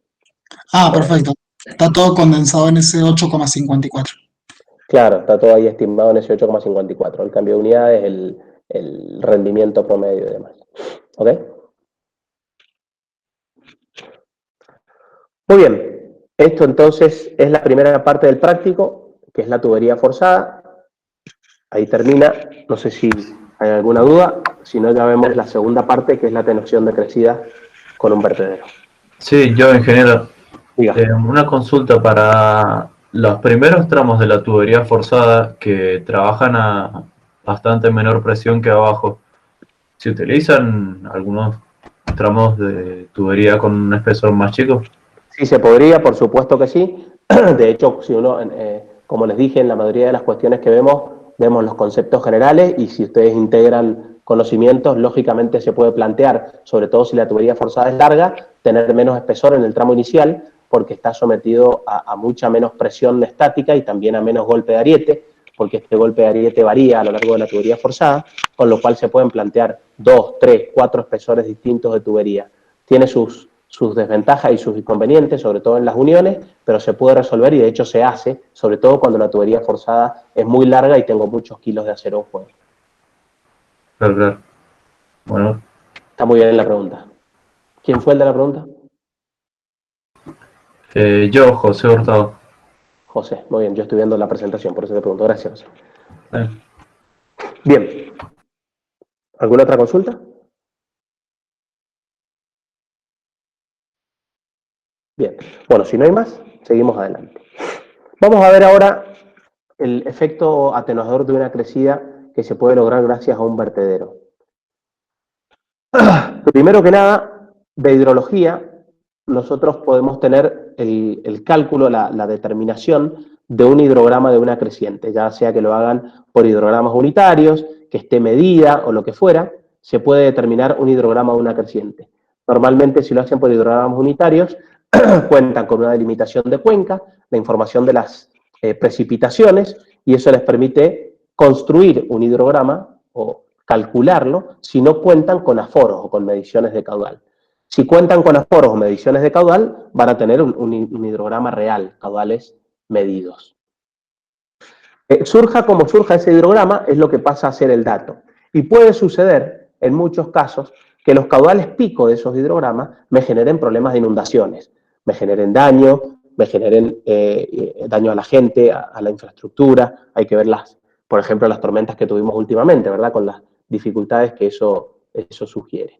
Ah, perfecto. Está todo condensado en ese 8,54. Claro, está todo ahí estimado en ese 8,54. El cambio de unidades, el rendimiento promedio y demás. ¿Ok? Muy bien. Esto entonces es la primera parte del práctico, que es la tubería forzada. Ahí termina. No sé si hay alguna duda. Si no, ya vemos la segunda parte, que es la tenación de crecida con un vertedero. Sí, yo, ingeniero. Diga. Una consulta para los primeros tramos de la tubería forzada que trabajan a bastante menor presión que abajo. ¿Se utilizan algunos tramos de tubería con un espesor más chico? Sí, se podría, por supuesto que sí. De hecho, si uno, como les dije, en la mayoría de las cuestiones que vemos los conceptos generales y si ustedes integran conocimientos, lógicamente se puede plantear, sobre todo si la tubería forzada es larga, tener menos espesor en el tramo inicial porque está sometido a mucha menos presión estática y también a menos golpe de ariete, porque este golpe de ariete varía a lo largo de la tubería forzada, con lo cual se pueden plantear 2, 3, 4 espesores distintos de tubería. Tiene sus desventajas y sus inconvenientes, sobre todo en las uniones, pero se puede resolver y de hecho se hace, sobre todo cuando la tubería forzada es muy larga y tengo muchos kilos de acero en juego. Claro. Bueno. Está muy bien la pregunta. ¿Quién fue el de la pregunta? Yo, José Hurtado. José, muy bien, yo estoy viendo la presentación, por eso te pregunto. Gracias, José. Bien. ¿Alguna otra consulta? Bien, bueno, si no hay más, seguimos adelante. Vamos a ver ahora el efecto atenuador de una crecida que se puede lograr gracias a un vertedero. Primero que nada, de hidrología, nosotros podemos tener el cálculo, la determinación de un hidrograma de una creciente, ya sea que lo hagan por hidrogramas unitarios, que esté medida o lo que fuera, se puede determinar un hidrograma de una creciente. Normalmente, si lo hacen por hidrogramas unitarios, cuentan con una delimitación de cuenca, la información de las precipitaciones, y eso les permite construir un hidrograma o calcularlo si no cuentan con aforos o con mediciones de caudal. Si cuentan con aforos o mediciones de caudal, van a tener un hidrograma real, caudales medidos. Surja como surja ese hidrograma, es lo que pasa a ser el dato. Y puede suceder, en muchos casos, que los caudales pico de esos hidrogramas me generen problemas de inundaciones, me generen daño, me generen daño a la gente, a la infraestructura. Hay que ver, por ejemplo, las tormentas que tuvimos últimamente, ¿verdad? Con las dificultades que eso sugiere.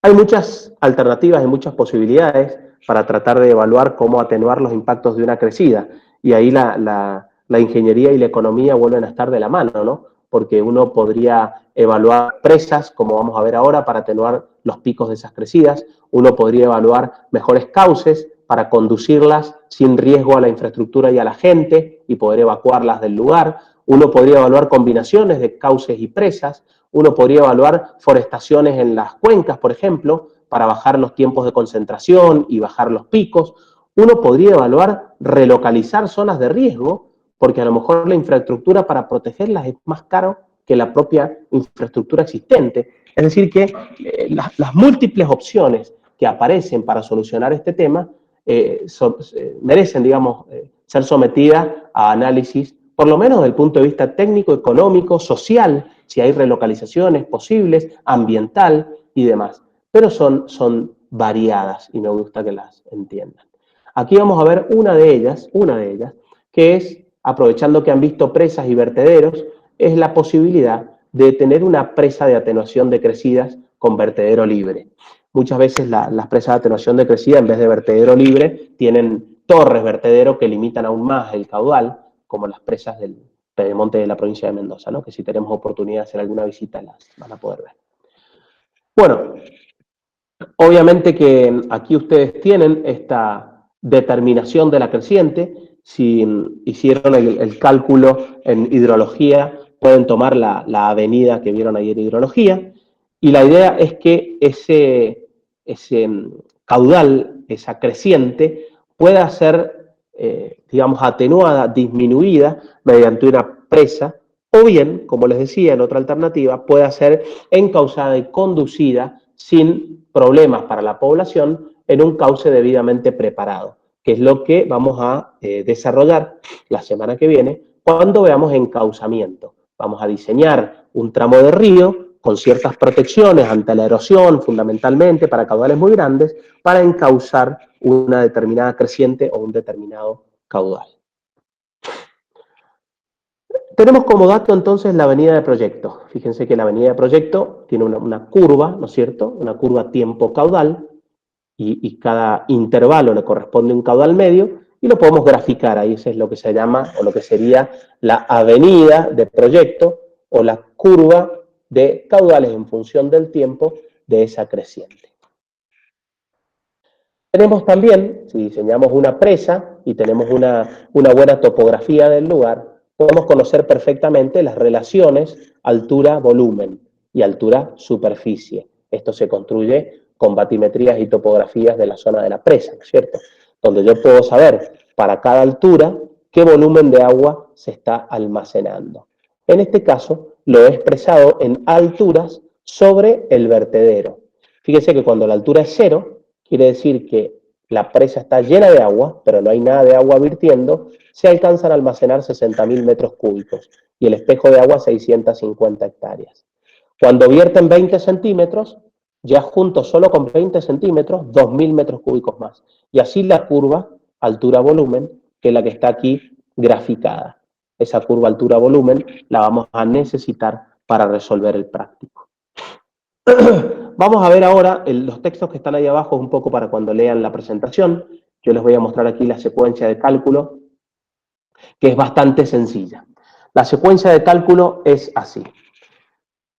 Hay muchas alternativas y muchas posibilidades para tratar de evaluar cómo atenuar los impactos de una crecida. Y ahí la ingeniería y la economía vuelven a estar de la mano, ¿no? Porque uno podría evaluar presas, como vamos a ver ahora, para atenuar los picos de esas crecidas. Uno podría evaluar mejores cauces para conducirlas sin riesgo a la infraestructura y a la gente y poder evacuarlas del lugar. Uno podría evaluar combinaciones de cauces y presas. Uno podría evaluar forestaciones en las cuencas, por ejemplo, para bajar los tiempos de concentración y bajar los picos. Uno podría evaluar relocalizar zonas de riesgo, porque a lo mejor la infraestructura para protegerlas es más caro que la propia infraestructura existente. Es decir, que las múltiples opciones que aparecen para solucionar este tema merecen, digamos, ser sometidas a análisis, por lo menos desde el punto de vista técnico, económico, social, si hay relocalizaciones posibles, ambiental y demás. Pero son variadas y me gusta que las entiendan. Aquí vamos a ver una de ellas, que es, aprovechando que han visto presas y vertederos, es la posibilidad de tener una presa de atenuación de crecidas con vertedero libre. Muchas veces las presas de atenuación de crecida, en vez de vertedero libre, tienen torres vertedero que limitan aún más el caudal, como las presas del Pedemonte de la provincia de Mendoza, ¿no? Que si tenemos oportunidad de hacer alguna visita las van a poder ver. Bueno, obviamente que aquí ustedes tienen esta determinación de la creciente. Si hicieron el cálculo en hidrología, pueden tomar la avenida que vieron ahí en hidrología, y la idea es que ese caudal, esa creciente, pueda ser, digamos, atenuada, disminuida mediante una presa, o bien, como les decía, en otra alternativa, pueda ser encauzada y conducida sin problemas para la población en un cauce debidamente preparado, que es lo que vamos a desarrollar la semana que viene cuando veamos encauzamiento. Vamos a diseñar un tramo de río con ciertas protecciones ante la erosión, fundamentalmente para caudales muy grandes, para encauzar una determinada creciente o un determinado caudal. Tenemos como dato entonces la avenida de proyecto. Fíjense que la avenida de proyecto tiene una curva, ¿no es cierto? Una curva tiempo-caudal, y cada intervalo le corresponde un caudal medio, y lo podemos graficar. Ahí eso es lo que se llama, o lo que sería la avenida de proyecto, o la curva de caudales en función del tiempo de esa creciente. Tenemos también, si diseñamos una presa y tenemos una buena topografía del lugar, podemos conocer perfectamente las relaciones altura-volumen y altura-superficie. Esto se construye con batimetrías y topografías de la zona de la presa, ¿no es cierto? Donde yo puedo saber para cada altura qué volumen de agua se está almacenando. En este caso, lo he expresado en alturas sobre el vertedero. Fíjense que cuando la altura es 0, quiere decir que la presa está llena de agua, pero no hay nada de agua virtiendo, se alcanzan a almacenar 60.000 metros cúbicos y el espejo de agua 650 hectáreas. Cuando vierten 20 centímetros, ya juntos solo con 20 centímetros, 2.000 metros cúbicos más. Y así la curva altura-volumen, que es la que está aquí graficada. Esa curva altura-volumen la vamos a necesitar para resolver el práctico. Vamos a ver ahora los textos que están ahí abajo, un poco para cuando lean la presentación, Yo les voy a mostrar aquí la secuencia de cálculo, que es bastante sencilla. La secuencia de cálculo es así.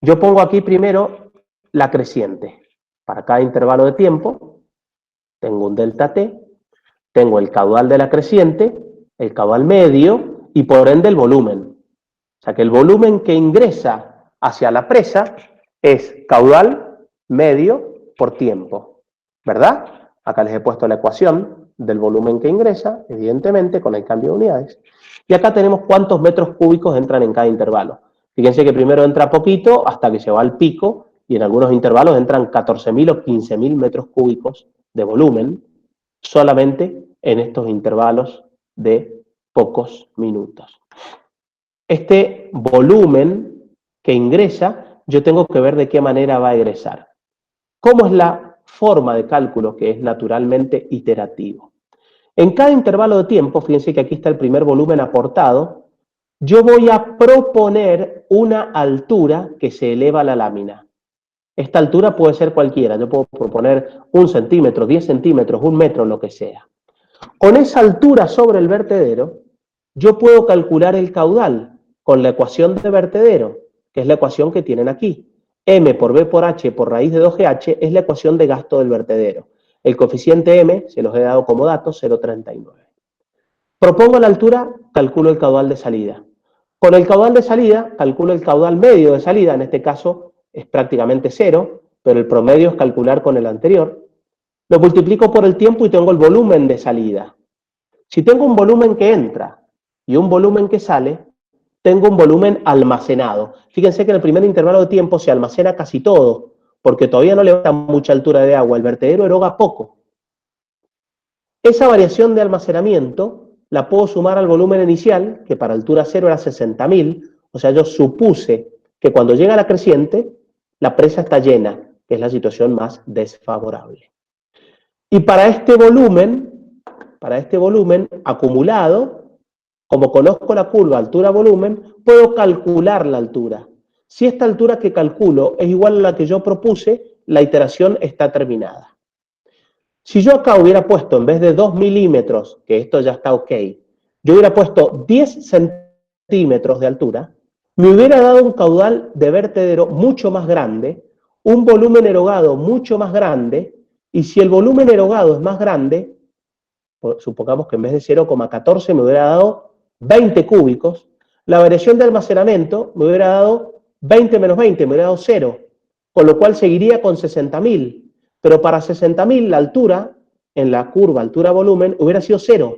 Yo pongo aquí primero la creciente. Para cada intervalo de tiempo, tengo un delta t, tengo el caudal de la creciente, el caudal medio y por ende el volumen. O sea que el volumen que ingresa hacia la presa es caudal medio por tiempo, ¿verdad? Acá les he puesto la ecuación del volumen que ingresa, evidentemente, con el cambio de unidades. Y acá tenemos cuántos metros cúbicos entran en cada intervalo. Fíjense que primero entra poquito hasta que se va al pico, y en algunos intervalos entran 14.000 o 15.000 metros cúbicos de volumen solamente en estos intervalos de pocos minutos. Este volumen que ingresa, yo tengo que ver de qué manera va a egresar. ¿Cómo es la forma de cálculo que es naturalmente iterativo? En cada intervalo de tiempo, fíjense que aquí está el primer volumen aportado, yo voy a proponer una altura que se eleva a la lámina. Esta altura puede ser cualquiera, yo puedo proponer 1 centímetro, 10 centímetros, 1 metro, lo que sea. Con esa altura sobre el vertedero, yo puedo calcular el caudal con la ecuación de vertedero, que es la ecuación que tienen aquí. M por B por H por raíz de 2GH es la ecuación de gasto del vertedero. El coeficiente M, se los he dado como dato, 0,39. Propongo la altura, calculo el caudal de salida. Con el caudal de salida, calculo el caudal medio de salida, en este caso es prácticamente 0, pero el promedio es calcular con el anterior. Lo multiplico por el tiempo y tengo el volumen de salida. Si tengo un volumen que entra y un volumen que sale, tengo un volumen almacenado. Fíjense que en el primer intervalo de tiempo se almacena casi todo, porque todavía no levanta mucha altura de agua, el vertedero eroga poco. Esa variación de almacenamiento la puedo sumar al volumen inicial, que para altura 0 era 60.000, o sea, yo supuse que cuando llega la creciente, la presa está llena, que es la situación más desfavorable. Y para este volumen acumulado, como conozco la curva altura-volumen, puedo calcular la altura. Si esta altura que calculo es igual a la que yo propuse, la iteración está terminada. Si yo acá hubiera puesto, en vez de 2 milímetros, que esto ya está ok, yo hubiera puesto 10 centímetros de altura, me hubiera dado un caudal de vertedero mucho más grande, un volumen erogado mucho más grande, y si el volumen erogado es más grande, supongamos que en vez de 0,14 me hubiera dado 20 cúbicos, la variación de almacenamiento me hubiera dado 20 menos 20, me hubiera dado 0, con lo cual seguiría con 60.000. Pero para 60.000 la altura, en la curva altura-volumen, hubiera sido 0.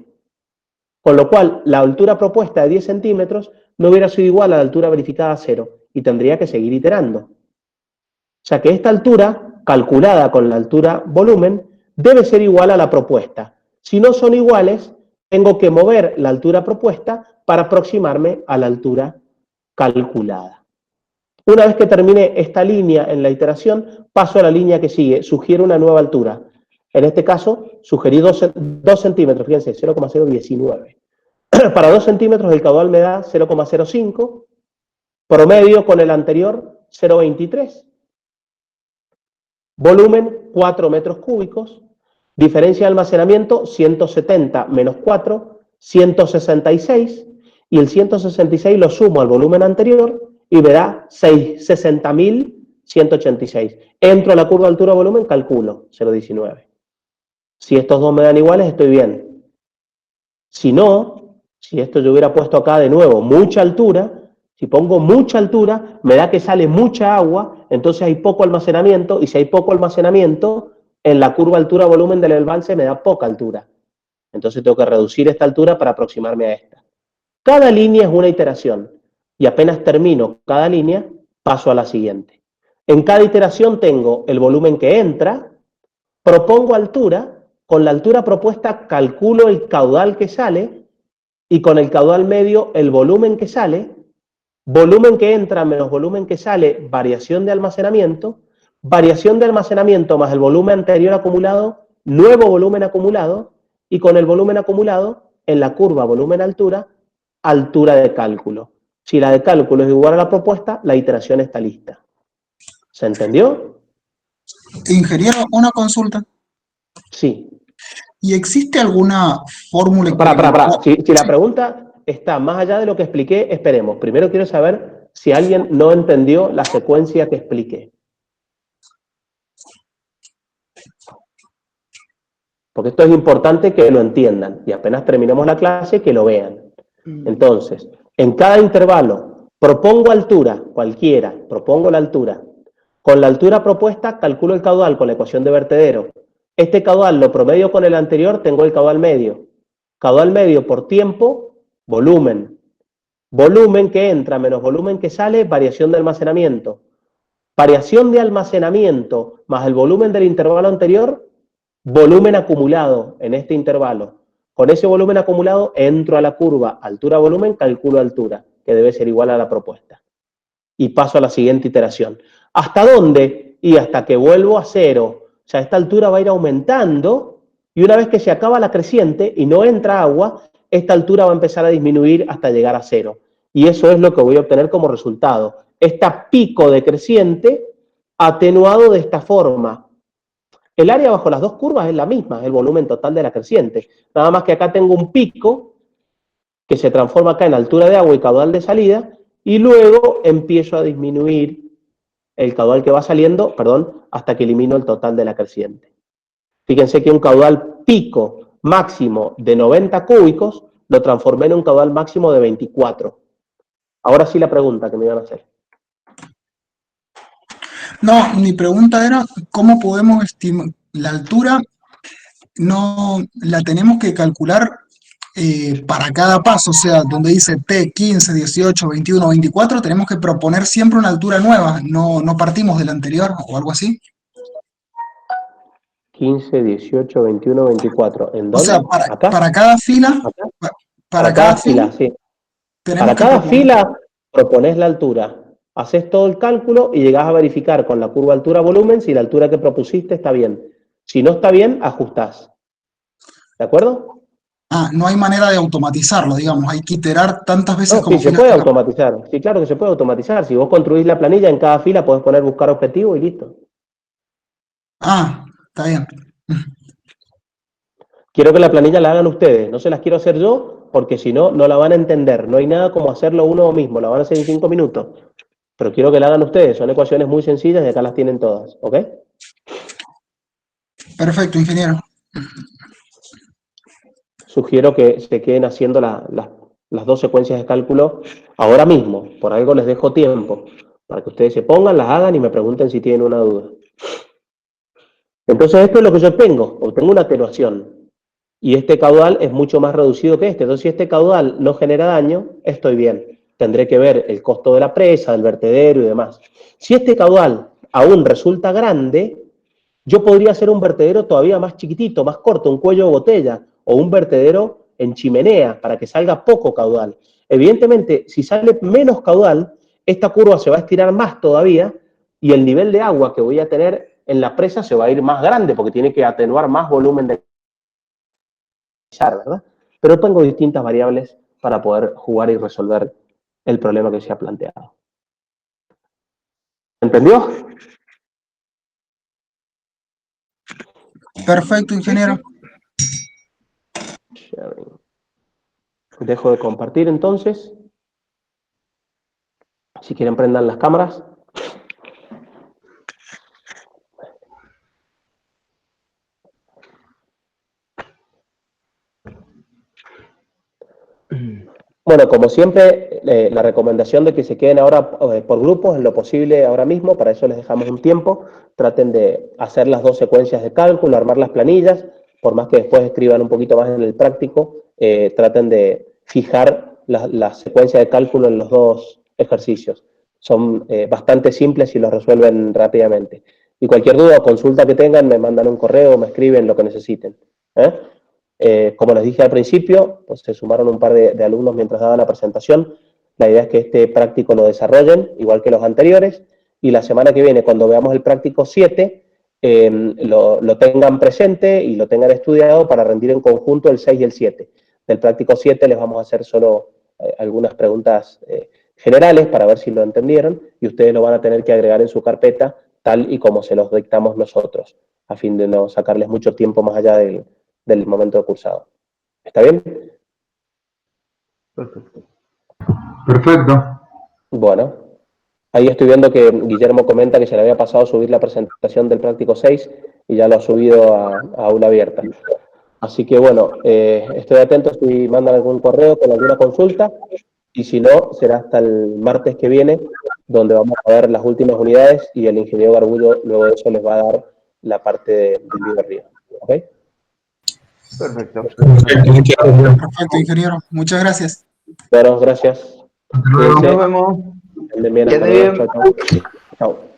Con lo cual, la altura propuesta de 10 centímetros no hubiera sido igual a la altura verificada a 0. Y tendría que seguir iterando. O sea que esta altura, calculada con la altura-volumen, debe ser igual a la propuesta. Si no son iguales, tengo que mover la altura propuesta para aproximarme a la altura calculada. Una vez que termine esta línea en la iteración, paso a la línea que sigue, sugiero una nueva altura. En este caso, sugerí 2 centímetros, fíjense, 0,019. Para 2 centímetros el caudal me da 0,05, promedio con el anterior 0,23. Volumen 4 metros cúbicos, diferencia de almacenamiento 170 menos 4, 166, y el 166 lo sumo al volumen anterior, y me da 60.186. Entro a la curva altura-volumen, calculo 0,19. Si estos dos me dan iguales, estoy bien. Si no, si esto yo hubiera puesto acá de nuevo mucha altura, si pongo mucha altura, me da que sale mucha agua, entonces hay poco almacenamiento, y si hay poco almacenamiento, en la curva altura-volumen del embalse me da poca altura. Entonces tengo que reducir esta altura para aproximarme a esta. Cada línea es una iteración. Y apenas termino cada línea, paso a la siguiente. En cada iteración tengo el volumen que entra, propongo altura, con la altura propuesta calculo el caudal que sale, y con el caudal medio el volumen que sale, volumen que entra menos volumen que sale, variación de almacenamiento más el volumen anterior acumulado, nuevo volumen acumulado, y con el volumen acumulado, en la curva volumen-altura, altura de cálculo. Si la de cálculo es igual a la propuesta, la iteración está lista. ¿Se entendió? Ingeniero, una consulta. Sí. ¿Y existe alguna fórmula Para. Si la pregunta está más allá de lo que expliqué, esperemos. Primero quiero saber si alguien no entendió la secuencia que expliqué. Porque esto es importante que lo entiendan y apenas terminemos la clase que lo vean. Entonces, en cada intervalo propongo altura, cualquiera, propongo la altura. Con la altura propuesta calculo el caudal con la ecuación de vertedero. Este caudal lo promedio con el anterior, tengo el caudal medio. Caudal medio por tiempo, volumen. Volumen que entra menos volumen que sale, variación de almacenamiento. Variación de almacenamiento más el volumen del intervalo anterior, volumen acumulado en este intervalo. Con ese volumen acumulado entro a la curva altura-volumen, calculo altura, que debe ser igual a la propuesta. Y paso a la siguiente iteración. ¿Hasta dónde? Y hasta que vuelvo a cero. O sea, esta altura va a ir aumentando y una vez que se acaba la creciente y no entra agua, esta altura va a empezar a disminuir hasta llegar a cero. Y eso es lo que voy a obtener como resultado. Este pico decreciente atenuado de esta forma. El área bajo las dos curvas es la misma, es el volumen total de la creciente. Nada más que acá tengo un pico que se transforma acá en altura de agua y caudal de salida, y luego empiezo a disminuir el caudal que va saliendo, hasta que elimino el total de la creciente. Fíjense que un caudal pico máximo de 90 cúbicos lo transformé en un caudal máximo de 24. Ahora sí la pregunta que me iban a hacer. No, mi pregunta era, ¿cómo podemos estimar la altura? No la tenemos que calcular para cada paso, o sea, donde dice T 15, 18, 21, 24, tenemos que proponer siempre una altura nueva, no partimos de la anterior o algo así. 15, 18, 21, 24. ¿En dónde? O sea, ¿Acá? para cada fila, ¿Acá? para cada fila, sí. tenemos Para que cada proponer. fila propones la altura, haces todo el cálculo y llegás a verificar con la curva altura-volumen si la altura que propusiste está bien. Si no está bien, ajustás. ¿De acuerdo? Ah, no hay manera de automatizarlo, digamos, hay que iterar tantas veces No, como sí, se filas puede tengamos. automatizar. Sí, claro que se puede automatizar. Si vos construís la planilla en cada fila, podés poner buscar objetivo y listo. Ah, está bien. Quiero que la planilla la hagan ustedes, no se las quiero hacer yo, porque si no, no la van a entender. No hay nada como hacerlo uno mismo, la van a hacer en 5 minutos. Pero quiero que la hagan ustedes, son ecuaciones muy sencillas y acá las tienen todas, ¿ok? Perfecto, ingeniero. Sugiero que se queden haciendo las dos secuencias de cálculo ahora mismo. Por algo les dejo tiempo, para que ustedes se pongan, las hagan y me pregunten si tienen una duda. Entonces esto es lo que yo obtengo una atenuación. Y este caudal es mucho más reducido que este. Entonces si este caudal no genera daño, estoy bien. Tendré que ver el costo de la presa, del vertedero y demás. Si este caudal aún resulta grande, yo podría hacer un vertedero todavía más chiquitito, más corto, un cuello de botella, o un vertedero en chimenea, para que salga poco caudal. Evidentemente, si sale menos caudal, esta curva se va a estirar más todavía, y el nivel de agua que voy a tener en la presa se va a ir más grande, porque tiene que atenuar más volumen de ¿verdad? Pero tengo distintas variables para poder jugar y resolver el problema que se ha planteado. ¿Entendió? Perfecto, ingeniero. Dejo de compartir entonces. Si quieren prendan las cámaras. Bueno, como siempre, la recomendación de que se queden ahora por grupos en lo posible ahora mismo, para eso les dejamos un tiempo. Traten de hacer las dos secuencias de cálculo, armar las planillas, por más que después escriban un poquito más en el práctico, traten de fijar la secuencia de cálculo en los dos ejercicios. Son bastante simples y los resuelven rápidamente. Y cualquier duda o consulta que tengan, me mandan un correo, me escriben lo que necesiten. Como les dije al principio, pues se sumaron un par de alumnos mientras daban la presentación. La idea es que este práctico lo desarrollen, igual que los anteriores, y la semana que viene, cuando veamos el práctico 7, lo tengan presente y lo tengan estudiado para rendir en conjunto el 6 y el 7. Del práctico 7 les vamos a hacer solo algunas preguntas generales para ver si lo entendieron, y ustedes lo van a tener que agregar en su carpeta tal y como se los dictamos nosotros, a fin de no sacarles mucho tiempo más allá del momento de cursado. ¿Está bien? Perfecto. Perfecto. Bueno, ahí estoy viendo que Guillermo comenta que se le había pasado subir la presentación del práctico 6 y ya lo ha subido a aula abierta. Así que bueno, estoy atento si mandan algún correo con alguna consulta y si no, será hasta el martes que viene donde vamos a ver las últimas unidades y el ingeniero Garbullo luego de eso les va a dar la parte del video arriba. ¿Ok? Perfecto. Perfecto, ingeniero. Muchas gracias. Bueno, gracias. Hasta luego. Cuídense. Nos vemos. Anden bien, Que hasta ande luego. bien. Chao, chao. Chao.